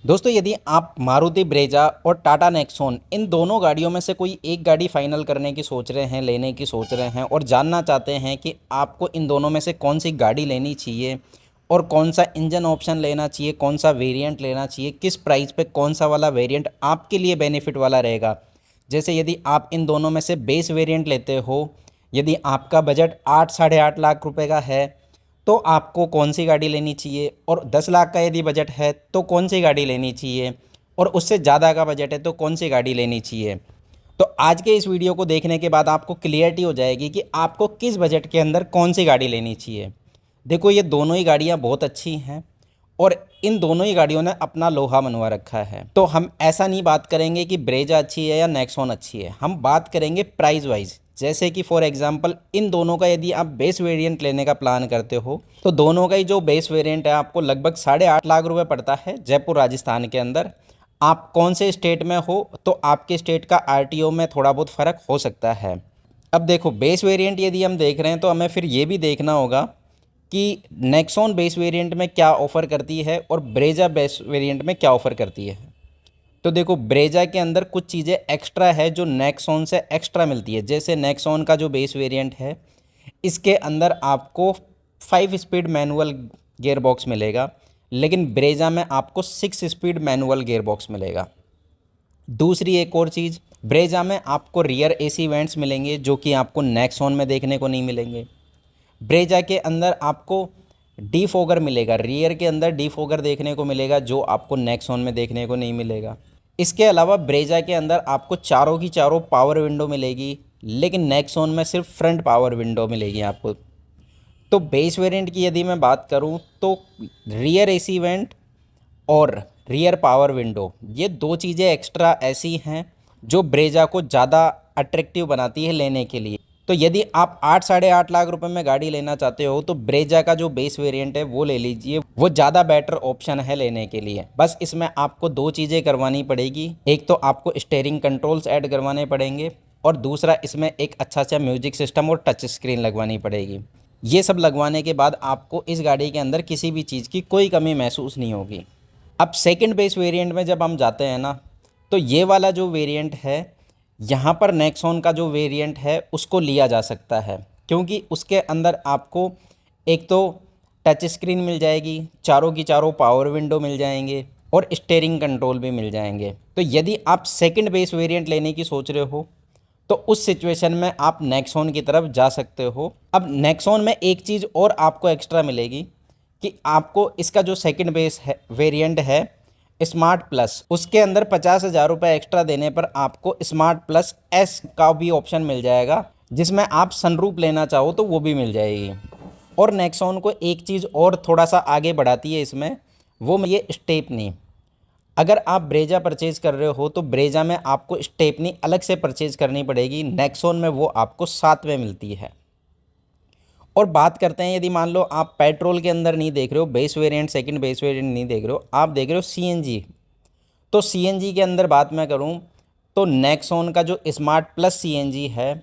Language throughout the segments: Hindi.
दोस्तों, यदि आप मारुति ब्रेजा और टाटा नेक्सॉन इन दोनों गाड़ियों में से कोई एक गाड़ी फाइनल करने की सोच रहे हैं, लेने की सोच रहे हैं और जानना चाहते हैं कि आपको इन दोनों में से कौन सी गाड़ी लेनी चाहिए और कौन सा इंजन ऑप्शन लेना चाहिए, कौन सा वेरिएंट लेना चाहिए, किस प्राइस पे कौन सा वाला वेरिएंट आपके लिए बेनिफिट वाला रहेगा। जैसे यदि आप इन दोनों में से बेस वेरिएंट लेते हो, यदि आपका बजट 8 साढ़े 8 लाख रुपए का है तो आपको कौन सी गाड़ी लेनी चाहिए, और 10 लाख का यदि बजट है तो कौन सी गाड़ी लेनी चाहिए, और उससे ज़्यादा का बजट है तो कौन सी गाड़ी लेनी चाहिए। तो आज के इस वीडियो को देखने के बाद आपको क्लियरिटी हो जाएगी कि आपको किस बजट के अंदर कौन सी गाड़ी लेनी चाहिए। देखो, ये दोनों ही गाड़ियाँ बहुत अच्छी हैं और इन दोनों ही गाड़ियों ने अपना लोहा मनवा रखा है। तो हम ऐसा नहीं बात करेंगे कि ब्रेजा अच्छी है या नेक्सॉन अच्छी है, हम बात करेंगे प्राइस वाइज। जैसे कि फॉर एग्जांपल इन दोनों का यदि आप बेस वेरिएंट लेने का प्लान करते हो तो दोनों का ही जो बेस वेरिएंट है आपको लगभग 8.5 लाख रुपए पड़ता है जयपुर राजस्थान के अंदर। आप कौन से स्टेट में हो तो आपके स्टेट का आरटीओ में थोड़ा बहुत फ़र्क हो सकता है। अब देखो, बेस वेरिएंट यदि हम देख रहे हैं तो हमें फिर ये भी देखना होगा कि नेक्सॉन बेस वेरिएंट में क्या ऑफ़र करती है और ब्रेजा बेस वेरिएंट में क्या ऑफ़र करती है। तो देखो, ब्रेजा के अंदर कुछ चीज़ें एक्स्ट्रा है जो नेक्सॉन से एक्स्ट्रा मिलती है। जैसे नेक्सॉन का जो बेस वेरिएंट है इसके अंदर आपको 5 स्पीड मैनुअल गियर बॉक्स मिलेगा, लेकिन ब्रेजा में आपको 6 स्पीड मैनुअल गियर बॉक्स मिलेगा। दूसरी एक और चीज़, ब्रेजा में आपको रियर एसी वेंट्स मिलेंगे जो कि आपको नेक्सॉन में देखने को नहीं मिलेंगे। ब्रेजा के अंदर आपको डीफोगर मिलेगा, रियर के अंदर डीफोगर देखने को मिलेगा जो आपको नेक्सॉन में देखने को नहीं मिलेगा। इसके अलावा ब्रेजा के अंदर आपको चारों की चारों पावर विंडो मिलेगी, लेकिन नेक्सॉन में सिर्फ फ्रंट पावर विंडो मिलेगी आपको। तो बेस वेरिएंट की यदि मैं बात करूं तो रियर एसी वेंट और रियर पावर विंडो, ये दो चीज़ें एक्स्ट्रा ऐसी हैं जो ब्रेजा को ज़्यादा अट्रैक्टिव बनाती है लेने के लिए। तो यदि आप 8 साढ़े 8 लाख रुपए में गाड़ी लेना चाहते हो तो ब्रेजा का जो बेस वेरिएंट है वो ले लीजिए, वो ज़्यादा बेटर ऑप्शन है लेने के लिए। बस इसमें आपको दो चीज़ें करवानी पड़ेगी, एक तो आपको स्टीयरिंग कंट्रोल्स ऐड करवाने पड़ेंगे और दूसरा इसमें एक अच्छा सा म्यूजिक सिस्टम और टच स्क्रीन लगवानी पड़ेगी। ये सब लगवाने के बाद आपको इस गाड़ी के अंदर किसी भी चीज़ की कोई कमी महसूस नहीं होगी। अब सेकंड बेस वेरिएंट में जब हम जाते हैं ना, तो ये वाला जो वेरिएंट है यहाँ पर नेक्सॉन का जो वेरिएंट है उसको लिया जा सकता है, क्योंकि उसके अंदर आपको एक तो टच स्क्रीन मिल जाएगी, चारों की चारों पावर विंडो मिल जाएंगे और स्टीयरिंग कंट्रोल भी मिल जाएंगे। तो यदि आप सेकंड बेस वेरिएंट लेने की सोच रहे हो तो उस सिचुएशन में आप नेक्सॉन की तरफ जा सकते हो। अब नेक्सॉन में एक चीज़ और आपको एक्स्ट्रा मिलेगी कि आपको इसका जो सेकंड बेस है वेरिएंट है स्मार्ट प्लस, उसके अंदर 50,000 रुपये एक्स्ट्रा देने पर आपको स्मार्ट प्लस एस का भी ऑप्शन मिल जाएगा, जिसमें आप सनरूफ लेना चाहो तो वो भी मिल जाएगी। और नेक्सॉन को एक चीज़ और थोड़ा सा आगे बढ़ाती है इसमें, वो ये स्टेपनी। अगर आप ब्रेजा परचेज़ कर रहे हो तो ब्रेजा में आपको स्टेपनी अलग से परचेज़ करनी पड़ेगी, नेक्सॉन में वो आपको साथ में मिलती है। और बात करते हैं, यदि मान लो आप पेट्रोल के अंदर नहीं देख रहे हो, base variant second base variant नहीं देख रहे हो, आप देख रहे हो सीएनजी। तो सीएनजी के अंदर बात मैं करूं तो नेक्सॉन का जो स्मार्ट प्लस सीएनजी है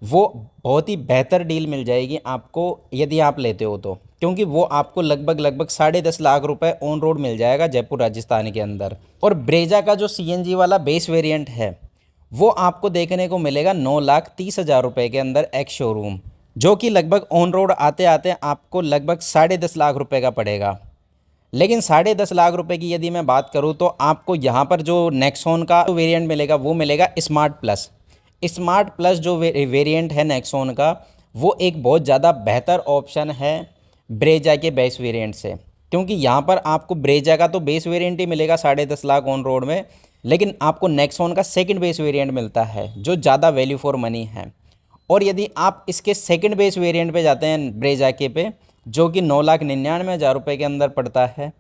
वो बहुत ही बेहतर डील मिल जाएगी आपको यदि आप लेते हो तो, क्योंकि वो आपको लगभग लगभग 10.5 लाख रुपए ऑन रोड मिल जाएगा जयपुर राजस्थान के अंदर। और ब्रेजा का जो सीएनजी वाला बेस वेरिएंट है वो आपको देखने को मिलेगा 9,30,000 रुपये के अंदर एक्स शोरूम, जो कि लगभग ऑन रोड आते आते आपको लगभग 10.5 लाख रुपए का पड़ेगा। लेकिन 10.5 लाख रुपए की यदि मैं बात करूं तो आपको यहाँ पर जो नेक्सॉन का वेरिएंट मिलेगा वो मिलेगा स्मार्ट प्लस। स्मार्ट प्लस जो वेरिएंट है नेक्सॉन का, वो एक बहुत ज़्यादा बेहतर ऑप्शन है ब्रेजा के बेस वेरिएंट से, क्योंकि यहाँ पर आपको ब्रेजा का तो बेस वेरिएंट ही मिलेगा 10.5 लाख ऑन रोड में, लेकिन आपको नेक्सॉन का सेकंड बेस वेरिएंट मिलता है जो ज़्यादा वैल्यू फॉर मनी है। और यदि आप इसके सेकंड बेस वेरिएंट पे जाते हैं ब्रेजा के पे, जो कि 9,99,000 रुपये के अंदर पड़ता है,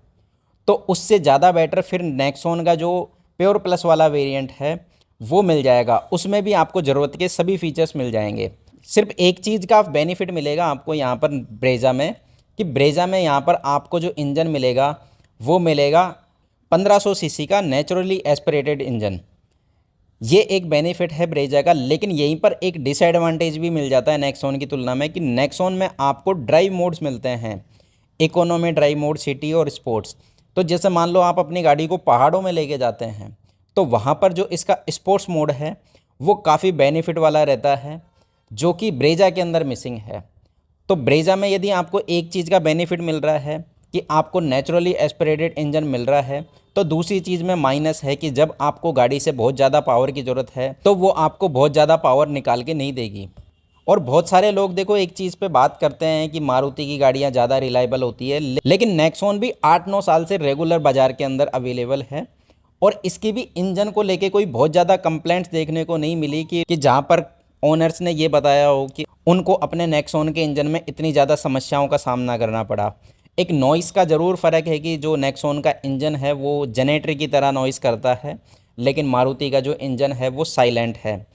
तो उससे ज़्यादा बेटर फिर नेक्सॉन का जो प्योर प्लस वाला वेरिएंट है वो मिल जाएगा। उसमें भी आपको ज़रूरत के सभी फीचर्स मिल जाएंगे। सिर्फ एक चीज़ का बेनिफिट मिलेगा आपको यहाँ पर ब्रेजा में, कि ब्रेजा में यहाँ पर आपको जो इंजन मिलेगा वो मिलेगा 1500 सीसी का नेचुरली एस्पिरेटेड इंजन। ये एक बेनिफिट है ब्रेजा का, लेकिन यहीं पर एक डिसएडवांटेज भी मिल जाता है नेक्सॉन की तुलना में, कि नेक्सॉन में आपको ड्राइव मोड्स मिलते हैं, इकोनॉमी ड्राइव मोड, सिटी और स्पोर्ट्स। तो जैसे मान लो आप अपनी गाड़ी को पहाड़ों में लेके जाते हैं, तो वहाँ पर जो इसका स्पोर्ट्स मोड है वो काफ़ी बेनिफिट वाला रहता है, जो कि ब्रेजा के अंदर मिसिंग है। तो ब्रेजा में यदि आपको एक चीज़ का बेनिफिट मिल रहा है कि आपको नेचुरली एस्पिरेटेड इंजन मिल रहा है, तो दूसरी चीज़ में माइनस है कि जब आपको गाड़ी से बहुत ज़्यादा पावर की ज़रूरत है तो वो आपको बहुत ज़्यादा पावर निकाल के नहीं देगी। और बहुत सारे लोग देखो एक चीज़ पे बात करते हैं कि मारुति की गाड़ियाँ ज़्यादा रिलायबल होती है, लेकिन नेक्सॉन भी 8-9 साल से रेगुलर बाज़ार के अंदर अवेलेबल है और इसकी भी इंजन को लेके कोई बहुत ज़्यादा कंप्लेंट्स देखने को नहीं मिली कि जहाँ पर ओनर्स ने ये बताया हो कि उनको अपने नेक्सॉन के इंजन में इतनी ज़्यादा समस्याओं का सामना करना पड़ा। एक नॉइस का ज़रूर फ़र्क है कि जो नेक्सॉन का इंजन है वो जनरेटर की तरह नॉइस करता है, लेकिन मारुति का जो इंजन है वो साइलेंट है।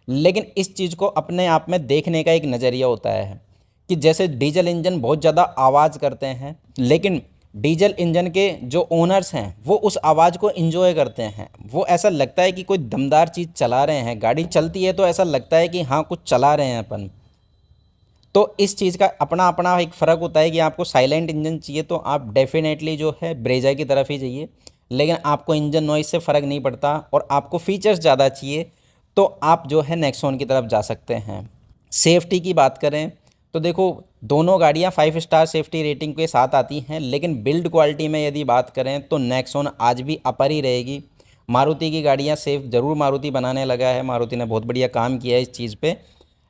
लेकिन इस चीज़ को अपने आप में देखने का एक नज़रिया होता है कि जैसे डीजल इंजन बहुत ज़्यादा आवाज़ करते हैं, लेकिन डीजल इंजन के जो ओनर्स हैं वो उस आवाज़ को एंजॉय करते हैं। वो ऐसा लगता है कि कोई दमदार चीज़ चला रहे हैं, गाड़ी चलती है तो ऐसा लगता है कि हाँ कुछ चला रहे हैं अपन। तो इस चीज़ का अपना अपना एक फ़र्क होता है कि आपको साइलेंट इंजन चाहिए तो आप डेफिनेटली जो है ब्रेजा की तरफ ही जाइए, लेकिन आपको इंजन नॉइस से फ़र्क नहीं पड़ता और आपको फीचर्स ज़्यादा चाहिए तो आप जो है नेक्सॉन की तरफ जा सकते हैं। सेफ्टी की बात करें तो देखो दोनों गाड़ियां 5 स्टार सेफ्टी रेटिंग के साथ आती हैं, लेकिन बिल्ड क्वालिटी में यदि बात करें तो नेक्सॉन आज भी अपर ही रहेगी। मारुति की गाड़ियां सेफ ज़रूर मारुति बनाने लगा है, मारुति ने बहुत बढ़िया काम किया है इस चीज़ पे,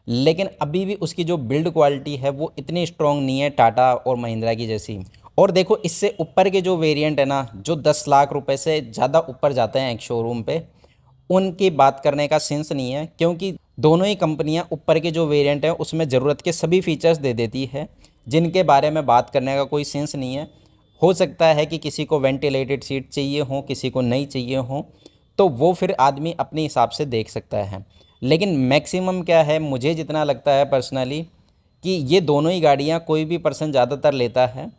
लेकिन अभी भी उसकी जो बिल्ड क्वालिटी है वो इतनी स्ट्रॉन्ग नहीं है टाटा और महिंद्रा की जैसी। और देखो इससे ऊपर के जो वेरिएंट है ना, जो 10 लाख रुपए से ज़्यादा ऊपर जाते हैं एक शोरूम पे, उनकी बात करने का सेंस नहीं है, क्योंकि दोनों ही कंपनियां ऊपर के जो वेरिएंट हैं उसमें ज़रूरत के सभी फीचर्स दे देती है, जिनके बारे में बात करने का कोई सेंस नहीं है। हो सकता है कि किसी को वेंटिलेटेड सीट चाहिए हो, किसी को नहीं चाहिए हो, तो वो फिर आदमी अपने हिसाब से देख सकता है। लेकिन मैक्सिमम क्या है, मुझे जितना लगता है पर्सनली कि ये दोनों ही गाड़ियाँ कोई भी पर्सन ज़्यादातर लेता है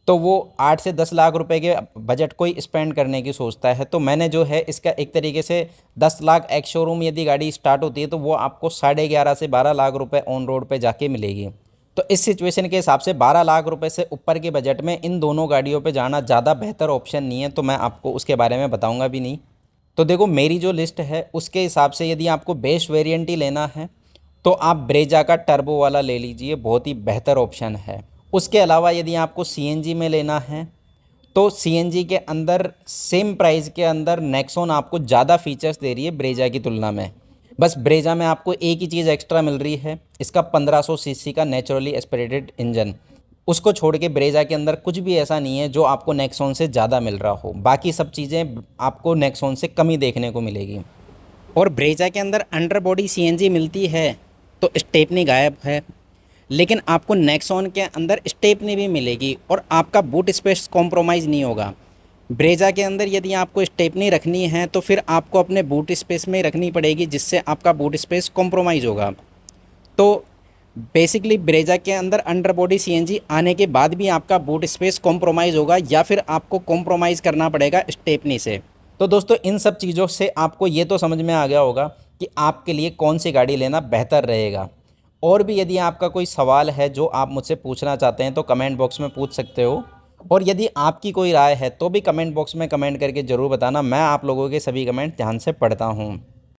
तो वो 8 से 10 लाख रुपए के बजट को ही स्पेंड करने की सोचता है। तो मैंने जो है इसका एक तरीके से 10 लाख एक्स शोरूम यदि गाड़ी स्टार्ट होती है तो वो आपको 11.5 से 12 लाख रुपए ऑन रोड पे जाके मिलेगी। तो इस सिचुएशन के हिसाब से 12 लाख रुपए से ऊपर के बजट में इन दोनों गाड़ियों पे जाना ज़्यादा बेहतर ऑप्शन नहीं है, तो मैं आपको उसके बारे में बताऊँगा भी नहीं। तो देखो मेरी जो लिस्ट है उसके हिसाब से यदि आपको बेस्ट वेरिएंट ही लेना है तो आप ब्रेजा का टर्बो वाला ले लीजिए, बहुत ही बेहतर ऑप्शन है। उसके अलावा यदि आपको सीएनजी में लेना है तो सीएनजी के अंदर सेम प्राइस के अंदर नेक्सॉन आपको ज़्यादा फीचर्स दे रही है ब्रेजा की तुलना में। बस ब्रेजा में आपको एक ही चीज़ एक्स्ट्रा मिल रही है, इसका 1500 सीसी का नेचुरली एस्पिरेटेड इंजन। उसको छोड़ के ब्रेजा के अंदर कुछ भी ऐसा नहीं है जो आपको नेक्सॉन से ज़्यादा मिल रहा हो, बाकी सब चीज़ें आपको नेक्सॉन से कम ही देखने को मिलेगी। और ब्रेजा के अंदर अंडर बॉडी सीएनजी मिलती है तो स्टेपनी गायब है, लेकिन आपको नेक्सॉन के अंदर स्टेपनी भी मिलेगी और आपका बूट स्पेस कॉम्प्रोमाइज़ नहीं होगा। ब्रेजा के अंदर यदि आपको स्टेपनी रखनी है तो फिर आपको अपने बूट स्पेस में रखनी पड़ेगी, जिससे आपका बूट स्पेस कॉम्प्रोमाइज़ होगा। तो बेसिकली ब्रेजा के अंदर अंडर बॉडी सीएनजी आने के बाद भी आपका बूट स्पेस कॉम्प्रोमाइज़ होगा या फिर आपको कॉम्प्रोमाइज़ करना पड़ेगा स्टेपनी से। तो दोस्तों इन सब चीज़ों से आपको ये तो समझ में आ गया होगा कि आपके लिए कौन सी गाड़ी लेना बेहतर रहेगा। और भी यदि आपका कोई सवाल है जो आप मुझसे पूछना चाहते हैं तो कमेंट बॉक्स में पूछ सकते हो, और यदि आपकी कोई राय है तो भी कमेंट बॉक्स में कमेंट करके ज़रूर बताना, मैं आप लोगों के सभी कमेंट ध्यान से पढ़ता हूँ।